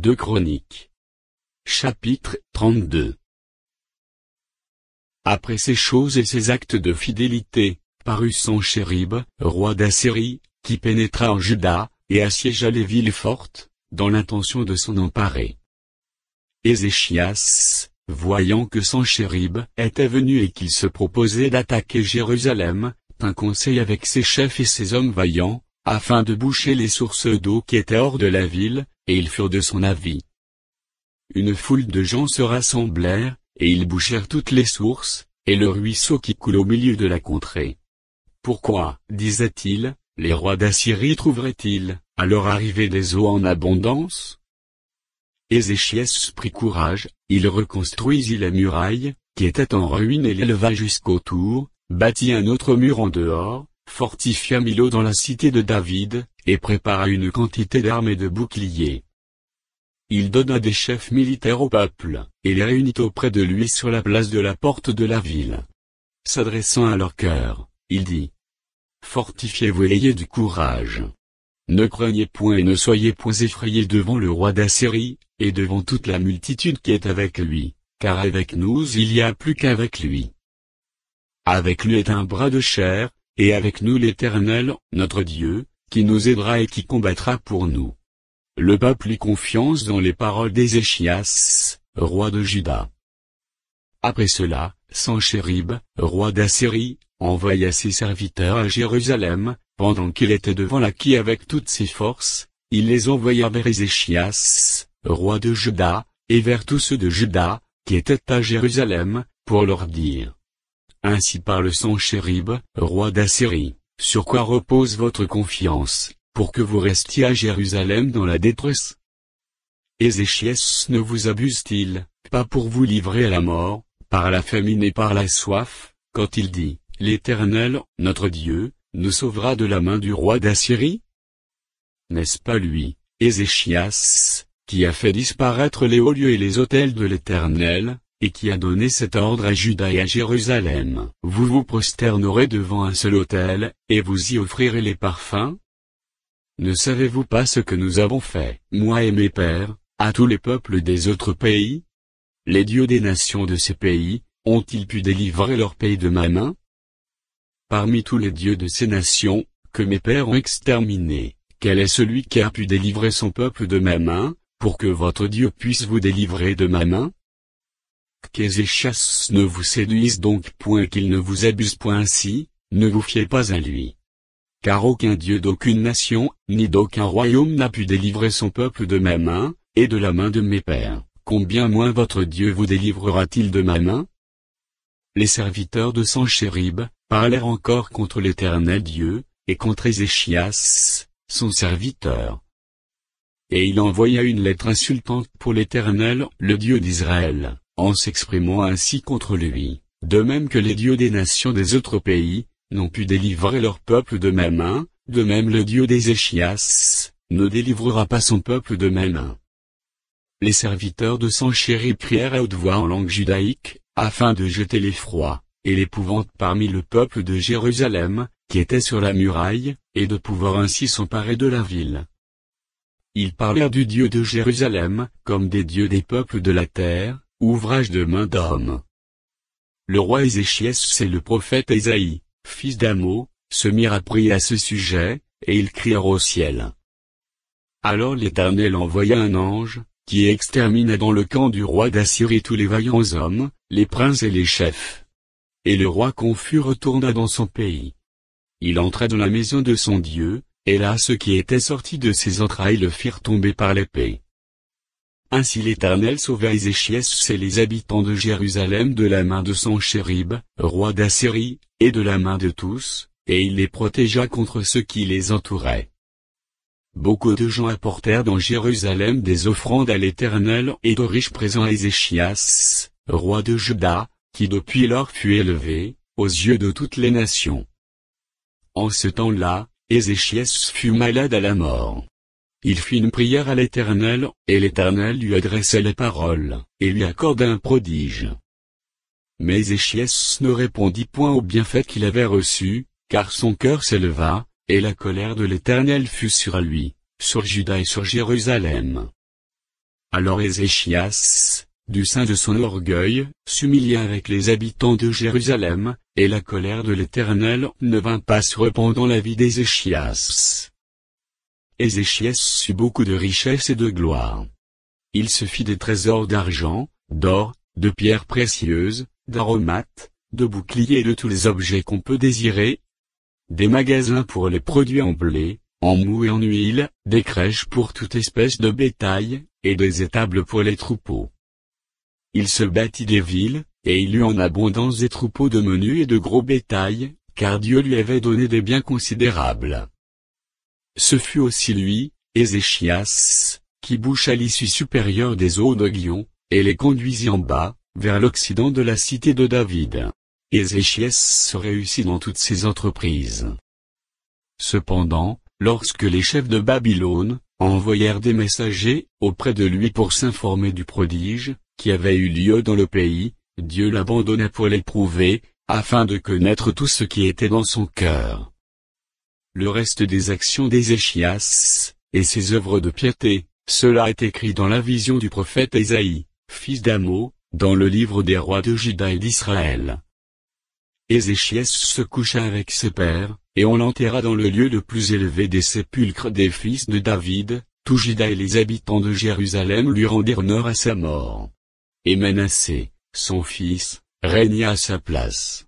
2 Chroniques. Chapitre 32. Après ces choses et ces actes de fidélité, parut Sanchérib, roi d'Assyrie, qui pénétra en Juda, et assiégea les villes fortes, dans l'intention de s'en emparer. Ézéchias, voyant que Sanchérib était venu et qu'il se proposait d'attaquer Jérusalem, tint conseil avec ses chefs et ses hommes vaillants, afin de boucher les sources d'eau qui étaient hors de la ville, et ils furent de son avis. Une foule de gens se rassemblèrent, et ils bouchèrent toutes les sources, et le ruisseau qui coule au milieu de la contrée. Pourquoi, disait-il, les rois d'Assyrie trouveraient-ils, à leur arrivée des eaux en abondance? Ézéchias prit courage, il reconstruisit la muraille, qui était en ruine et l'éleva jusqu'au tour, bâtit un autre mur en dehors, fortifia Milo dans la cité de David, et prépara une quantité d'armes et de boucliers. Il donna des chefs militaires au peuple, et les réunit auprès de lui sur la place de la porte de la ville. S'adressant à leur cœur, il dit: Fortifiez-vous et ayez du courage. Ne craignez point et ne soyez point effrayés devant le roi d'Assyrie, et devant toute la multitude qui est avec lui, car avec nous il y a plus qu'avec lui. Avec lui est un bras de chair, et avec nous l'Éternel, notre Dieu, qui nous aidera et qui combattra pour nous. Le peuple eut confiance dans les paroles d'Ézéchias, roi de Juda. Après cela, Sanchérib, roi d'Assyrie, envoya ses serviteurs à Jérusalem, pendant qu'il était devant Lachi avec toutes ses forces, il les envoya vers Ézéchias, roi de Juda, et vers tous ceux de Juda, qui étaient à Jérusalem, pour leur dire: Ainsi parle Sanchérib, roi d'Assyrie, sur quoi repose votre confiance, pour que vous restiez à Jérusalem dans la détresse? Ézéchias ne vous abuse-t-il pas pour vous livrer à la mort, par la famine et par la soif, quand il dit: L'Éternel, notre Dieu, nous sauvera de la main du roi d'Assyrie? N'est-ce pas lui, Ézéchias, qui a fait disparaître les hauts lieux et les autels de l'Éternel, et qui a donné cet ordre à Juda et à Jérusalem: Vous vous prosternerez devant un seul autel, et vous y offrirez les parfums? Ne savez-vous pas ce que nous avons fait, moi et mes pères, à tous les peuples des autres pays? Les dieux des nations de ces pays, ont-ils pu délivrer leur pays de ma main? Parmi tous les dieux de ces nations, que mes pères ont exterminés, quel est celui qui a pu délivrer son peuple de ma main, pour que votre Dieu puisse vous délivrer de ma main? Qu'Ézéchias ne vous séduise donc point, qu'il ne vous abuse point ainsi, ne vous fiez pas à lui. Car aucun dieu d'aucune nation, ni d'aucun royaume n'a pu délivrer son peuple de ma main, et de la main de mes pères. Combien moins votre Dieu vous délivrera-t-il de ma main? Les serviteurs de Sanchérib parlèrent encore contre l'Éternel Dieu, et contre Ézéchias, son serviteur. Et il envoya une lettre insultante pour l'Éternel, le Dieu d'Israël, en s'exprimant ainsi contre lui, de même que les dieux des nations des autres pays n'ont pu délivrer leur peuple de ma main, de même le Dieu d'Ézéchias ne délivrera pas son peuple de ma main. Les serviteurs de Sanchérib prièrent à haute voix en langue judaïque, afin de jeter l'effroi et l'épouvante parmi le peuple de Jérusalem, qui était sur la muraille, et de pouvoir ainsi s'emparer de la ville. Ils parlèrent du Dieu de Jérusalem, comme des dieux des peuples de la terre, ouvrage de main d'homme. Le roi Ézéchias et le prophète Ésaïe, fils d'Amo, se mirent à prier à ce sujet, et ils crièrent au ciel. Alors l'Éternel envoya un ange, qui extermina dans le camp du roi d'Assyrie tous les vaillants hommes, les princes et les chefs. Et le roi confus retourna dans son pays. Il entra dans la maison de son Dieu, et là ceux qui étaient sortis de ses entrailles le firent tomber par l'épée. Ainsi l'Éternel sauva Ézéchias et les habitants de Jérusalem de la main de Sanchérib, roi d'Assyrie, et de la main de tous, et il les protégea contre ceux qui les entouraient. Beaucoup de gens apportèrent dans Jérusalem des offrandes à l'Éternel et de riches présents à Ézéchias, roi de Juda, qui depuis lors fut élevé, aux yeux de toutes les nations. En ce temps-là, Ézéchias fut malade à la mort. Il fit une prière à l'Éternel, et l'Éternel lui adressa les paroles, et lui accorda un prodige. Mais Ézéchias ne répondit point au bienfait qu'il avait reçu, car son cœur s'éleva, et la colère de l'Éternel fut sur lui, sur Juda et sur Jérusalem. Alors Ézéchias, du sein de son orgueil, s'humilia avec les habitants de Jérusalem, et la colère de l'Éternel ne vint pas se répandre dans la vie d'Ézéchias. Ézéchias eut beaucoup de richesses et de gloire. Il se fit des trésors d'argent, d'or, de pierres précieuses, d'aromates, de boucliers et de tous les objets qu'on peut désirer, des magasins pour les produits en blé, en mou et en huile, des crèches pour toute espèce de bétail, et des étables pour les troupeaux. Il se bâtit des villes, et il eut en abondance des troupeaux de menu et de gros bétail, car Dieu lui avait donné des biens considérables. Ce fut aussi lui, Ézéchias, qui boucha l'issue supérieure des eaux de Guion, et les conduisit en bas, vers l'occident de la cité de David. Ézéchias réussit dans toutes ses entreprises. Cependant, lorsque les chefs de Babylone envoyèrent des messagers auprès de lui pour s'informer du prodige qui avait eu lieu dans le pays, Dieu l'abandonna pour l'éprouver, afin de connaître tout ce qui était dans son cœur. Le reste des actions d'Ézéchias, et ses œuvres de piété, cela est écrit dans la vision du prophète Ésaïe, fils d'Amo, dans le livre des rois de Juda et d'Israël. Ézéchias se coucha avec ses pères, et on l'enterra dans le lieu le plus élevé des sépulcres des fils de David. Tout Juda et les habitants de Jérusalem lui rendirent honneur à sa mort. Et Manassé, son fils, régna à sa place.